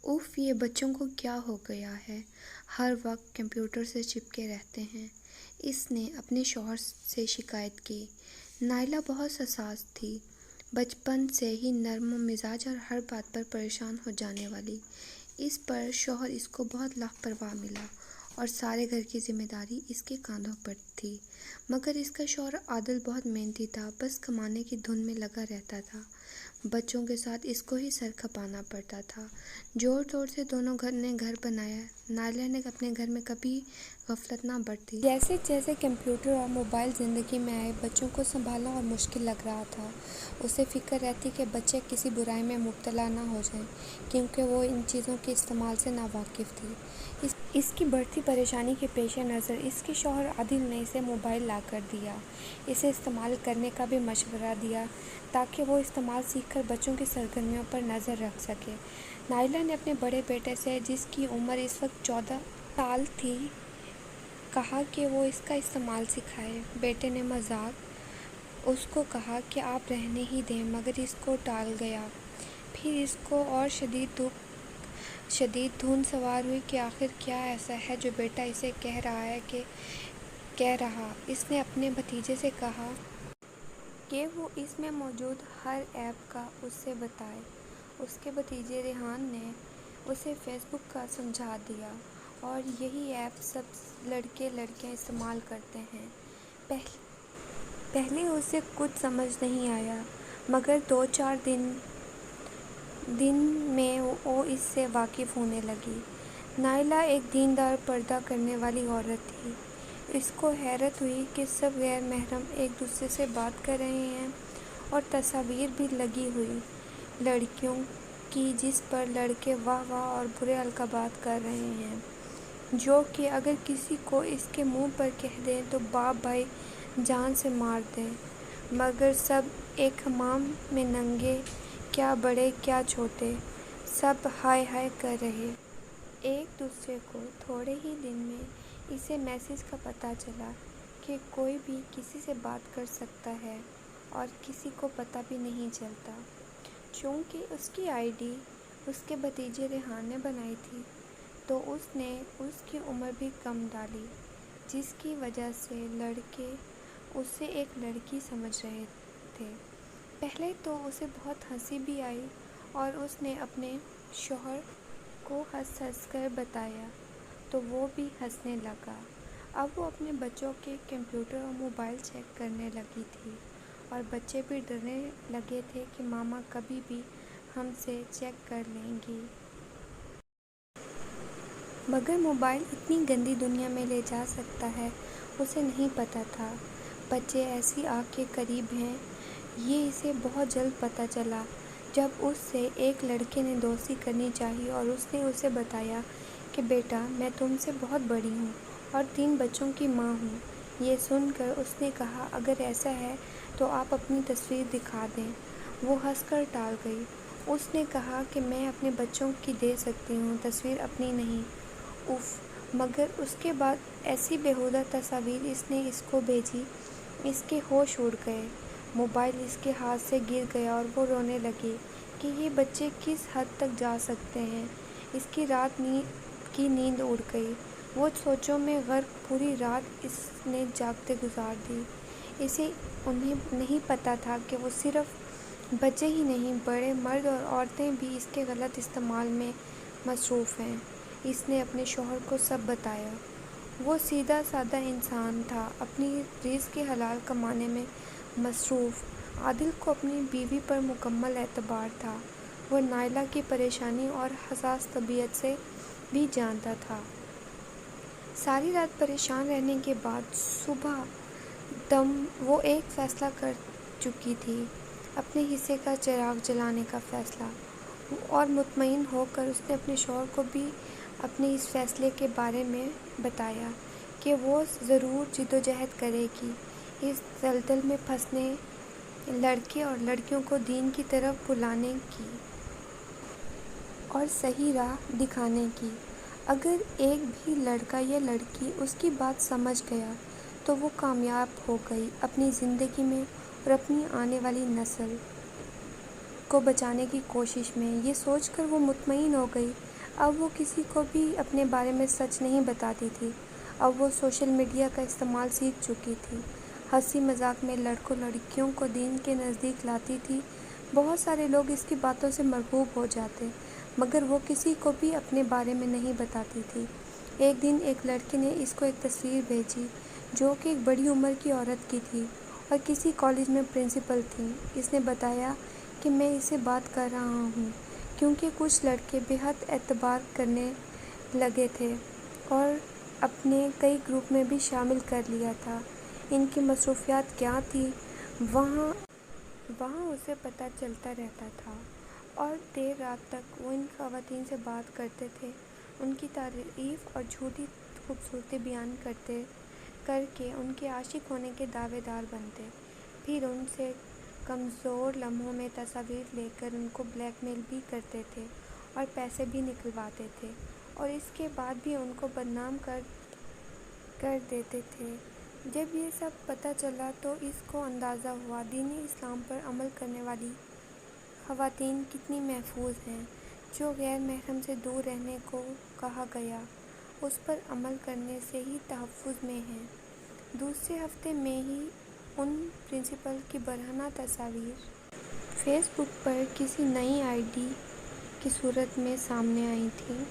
उफ़ ये बच्चों को क्या हो गया है, हर वक्त कंप्यूटर से चिपके रहते हैं। इसने अपने शौहर से शिकायत की। नाइला बहुत हसास थी, बचपन से ही नर्म मिजाज और हर बात पर परेशान हो जाने वाली। इस पर शौहर इसको बहुत लापरवाह मिला और सारे घर की जिम्मेदारी इसके कांधों पर थी। मगर इसका शौहर आदिल बहुत मेहनती था, बस कमाने की धुन में लगा रहता था। बच्चों के साथ इसको ही सर खपाना पड़ता था। जोर तोड़ से दोनों ने घर बनाया। नाइला ने अपने घर में कभी गफलत ना बरती। जैसे जैसे कंप्यूटर और मोबाइल ज़िंदगी में आए, बच्चों को संभालना और मुश्किल लग रहा था। उसे फिक्र रहती कि बच्चे किसी बुराई में मुब्तला ना हो जाएं, क्योंकि वो इन चीज़ों के इस्तेमाल से नावाकिफ़ थी। इसकी बढ़ती परेशानी के पेश नज़र इसके शौहर आदिल ने इसे मोबाइल ला कर दिया। इसे इस्तेमाल करने का भी मशवरा दिया ताकि वो इस्तेमाल सीखकर बच्चों की सरगर्मियों पर नज़र रख सके। नाइला ने अपने बड़े बेटे से, जिसकी उम्र इस वक्त 14 साल थी, कहा कि वो इसका इस्तेमाल सिखाए। बेटे ने मजाक उसको कहा कि आप रहने ही दें, मगर इसको टाल गया। फिर इसको और शदीद धुन सवार हुई कि आखिर क्या ऐसा है जो बेटा इसे कह रहा। इसने अपने भतीजे से कहा कि वो इसमें मौजूद हर ऐप का उससे बताए। उसके भतीजे रेहान ने उसे फेसबुक का समझा दिया और यही ऐप सब लड़के लड़कियां इस्तेमाल करते हैं। पहले उसे कुछ समझ नहीं आया, मगर 2-4 दिन में वो इससे वाकिफ़ होने लगी। नाइला एक दीनदार पर्दा करने वाली औरत थी। इसको हैरत हुई कि सब गैर महरम एक दूसरे से बात कर रहे हैं और तस्वीर भी लगी हुई लड़कियों की, जिस पर लड़के वाह वाह और बुरे अलकाबात कर रहे हैं, जो कि अगर किसी को इसके मुंह पर कह दें तो बाप भाई जान से मार दें। मगर सब एक हमाम में नंगे, क्या बड़े क्या छोटे, सब हाय हाय कर रहे एक दूसरे को। थोड़े ही दिन में इसे मैसेज का पता चला कि कोई भी किसी से बात कर सकता है और किसी को पता भी नहीं चलता। चूँकि उसकी आईडी उसके भतीजे रेहान ने बनाई थी, तो उसने उसकी उम्र भी कम डाली, जिसकी वजह से लड़के उसे एक लड़की समझ रहे थे। पहले तो उसे बहुत हंसी भी आई और उसने अपने शौहर को हंस कर बताया, तो वो भी हंसने लगा। अब वो अपने बच्चों के कंप्यूटर और मोबाइल चेक करने लगी थी और बच्चे भी डरने लगे थे कि मामा कभी भी हमसे चेक कर लेंगी। मगर मोबाइल इतनी गंदी दुनिया में ले जा सकता है, उसे नहीं पता था। बच्चे ऐसी आग के करीब हैं, ये इसे बहुत जल्द पता चला जब उससे एक लड़के ने दोस्ती करनी चाहिए और उसने उसे बताया कि बेटा मैं तुमसे बहुत बड़ी हूँ और 3 बच्चों की माँ हूँ। ये सुनकर उसने कहा अगर ऐसा है तो आप अपनी तस्वीर दिखा दें। वो हंसकर टाल गई। उसने कहा कि मैं अपने बच्चों की दे सकती हूँ, तस्वीर अपनी नहीं। उफ़, मगर उसके बाद ऐसी बेहुदा तस्वीर इसने इसको भेजी, इसके होश उड़ गए। मोबाइल इसके हाथ से गिर गया और वो रोने लगी कि ये बच्चे किस हद तक जा सकते हैं। इसकी रात की नींद उड़ गई। वो सोचों में गर्क पूरी रात इसने जागते गुजार दी। उन्हें नहीं पता था कि वो सिर्फ बच्चे ही नहीं, बड़े मर्द और औरतें भी इसके गलत इस्तेमाल में मसरूफ़ हैं। इसने अपने शौहर को सब बताया। वो सीधा साधा इंसान था, अपनी रिज़्क़ के हलाल कमाने में मसरूफ़। आदिल को अपनी बीवी पर मुकम्मल एतबार था। वो नाइला की परेशानी और हसास तबीयत से भी जानता था। सारी रात परेशान रहने के बाद सुबह दम वो एक फ़ैसला कर चुकी थी, अपने हिस्से का चिराग जलाने का फ़ैसला। और मुतमईन होकर उसने अपने शौहर को भी अपने इस फ़ैसले के बारे में बताया कि वो ज़रूर जिद्दोजहद करेगी इस दलदल में फंसने लड़के और लड़कियों को दीन की तरफ बुलाने की और सही राह दिखाने की। अगर एक भी लड़का या लड़की उसकी बात समझ गया तो वो कामयाब हो गई अपनी ज़िंदगी में और अपनी आने वाली नस्ल को बचाने की कोशिश में। ये सोचकर वो मुतमईन हो गई। اب وہ کسی کو بھی اپنے بارے میں سچ نہیں بتاتی تھی۔ اب وہ سوشل میڈیا کا استعمال سیکھ چکی تھی۔ ہنسی مذاق میں لڑکوں لڑکیوں کو دین کے نزدیک لاتی تھی۔ بہت سارے لوگ اس کی باتوں سے مرغوب ہو جاتے، مگر وہ کسی کو بھی اپنے بارے میں نہیں بتاتی تھی۔ ایک دن ایک لڑکے نے اس کو ایک تصویر بھیجی جو کہ ایک بڑی عمر کی عورت کی تھی اور کسی کالج میں پرنسپل تھیں۔ اس نے بتایا کہ میں اس سے بات کر رہا ہوں کیونکہ کچھ لڑکے بے حد اعتبار کرنے لگے تھے اور اپنے کئی گروپ میں بھی شامل کر لیا تھا۔ ان کی مصروفیات کیا تھیں وہاں اسے پتہ چلتا رہتا تھا اور دیر رات تک وہ ان خواتین سے بات کرتے تھے، ان کی تعریف اور جھوٹی خوبصورتی بیان کر کے ان کے عاشق ہونے کے دعوے دار بنتے، پھر ان سے کمزور لمحوں میں تصاویر لے کر ان کو بلیک میل بھی کرتے تھے اور پیسے بھی نکلواتے تھے اور اس کے بعد بھی ان کو بدنام کر دیتے تھے۔ جب یہ سب پتہ چلا تو اس کو اندازہ ہوا دین اسلام پر عمل کرنے والی خواتین کتنی محفوظ ہیں۔ جو غیر محرم سے دور رہنے کو کہا گیا اس پر عمل کرنے سے ہی تحفظ میں ہیں۔ دوسرے ہفتے میں ہی ان پرنسپل کی برہنہ تصاویر فیس بک پر کسی نئی آئی ڈی کی صورت میں سامنے آئی تھیں۔